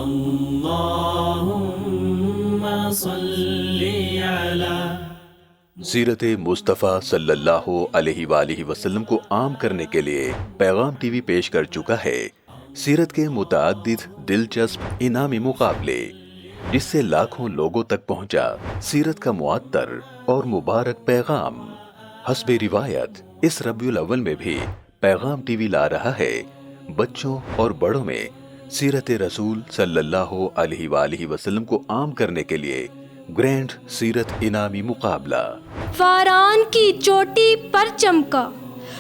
اللهم صل علی سیرت مصطفیٰ صلی اللہ علیہ وآلہ وسلم کو عام کرنے کے لیے پیغام ٹی وی پیش کر چکا ہے سیرت کے متعدد دلچسپ انعامی مقابلے، جس سے لاکھوں لوگوں تک پہنچا سیرت کا معطر اور مبارک پیغام۔ حسب روایت اس ربیع الاول میں بھی پیغام ٹی وی لا رہا ہے بچوں اور بڑوں میں سیرت رسول صلی اللہ علیہ وآلہ وسلم کو عام کرنے کے لیے گرینڈ سیرت انعامی مقابلہ۔ فاران کی چوٹی پر چمکا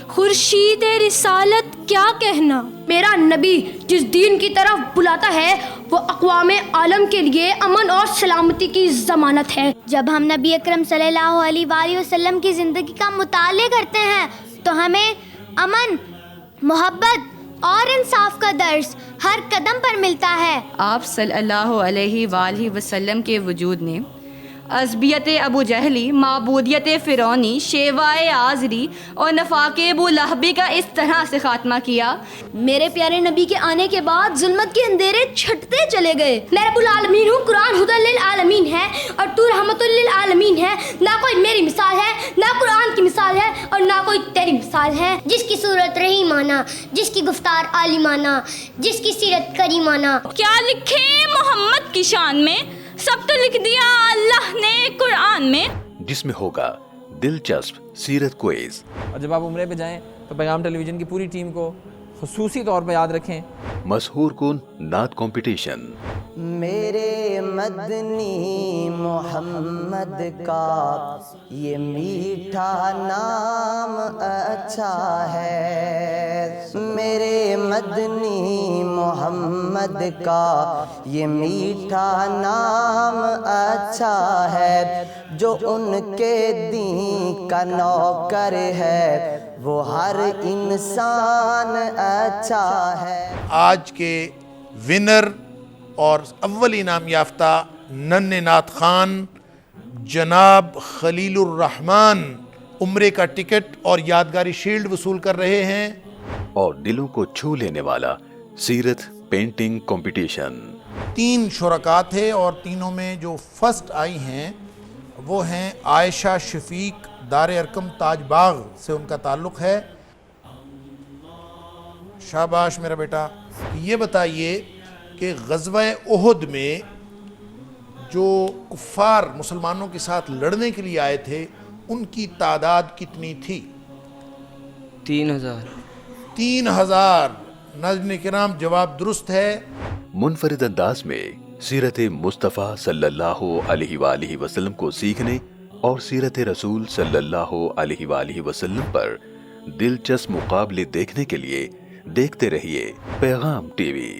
خورشید رسالت کیا کہنا، میرا نبی جس دین کی طرف بلاتا ہے وہ اقوام عالم کے لیے امن اور سلامتی کی ضمانت ہے۔ جب ہم نبی اکرم صلی اللہ علیہ وآلہ وسلم کی زندگی کا مطالعہ کرتے ہیں تو ہمیں امن، محبت اور انصاف کا درس ہر قدم پر ملتا ہے۔ آپ صلی اللہ علیہ وآلہ وسلم کے وجود نے عصبیت ابو جہلی، معبودیت فرعونی، شیوائے آزری اور نفاق ابو لہبی کا اس طرح سے خاتمہ کیا۔ میرے پیارے نبی کے آنے کے بعد ظلمت کے اندھیرے چھٹتے چلے گئے۔ میں رب العالمین ہوں، قرآن ہدی للعالمین ہے اور تو رحمت للعالمین ہے۔ نہ کوئی میری مثال ہے، نہ قرآن کی مثال ہے اور نہ کوئی تیری مثال ہے۔ جس کی صورت رحیمانہ، جس کی گفتار عالمانہ، جس کی سیرت کریمانہ۔ کیا لکھے محمد کی شان میں، سب تو لکھ دیا اللہ نے قرآن میں۔ جس میں ہوگا دلچسپ سیرت کوئز۔ اور جب آپ عمرے پہ جائیں تو پیغام ٹیلی ویژن کی پوری ٹیم کو خصوصی طور پہ یاد رکھیں۔ مشہور کن نعت کمپٹیشن۔ میرے مدنی محمد کا یہ میٹھا نام اچھا ہے، میرے مدنی محمد کا یہ میٹھا نام اچھا ہے، جو ان کے دین کا نوکر ہے وہ ہر انسان اچھا ہے۔ آج کے ونر اور اول انعام یافتہ ننھے نعت خان جناب خلیل الرحمن عمرے کا ٹکٹ اور یادگاری شیلڈ وصول کر رہے ہیں۔ اور دلوں کو چھو لینے والا سیرت پینٹنگ کمپٹیشن۔ 3 شرکاء تھے اور تینوں میں جو فرسٹ آئی ہیں وہ ہیں عائشہ شفیق، دار ارقم تاج باغ سے ان کا تعلق ہے۔ شاباش میرا بیٹا۔ یہ بتائیے کہ غزوہ احد میں جو کفار مسلمانوں کے ساتھ لڑنے کے لیے آئے تھے ان کی تعداد کتنی تھی؟ 3000۔ 3000۔ ناظرین کرام جواب درست ہے۔ منفرد انداز میں سیرت مصطفیٰ صلی اللہ علیہ وآلہ وسلم کو سیکھنے اور سیرت رسول صلی اللہ علیہ وآلہ وسلم پر دلچسپ مقابلے دیکھنے کے لیے دیکھتے رہیے پیغام ٹی وی۔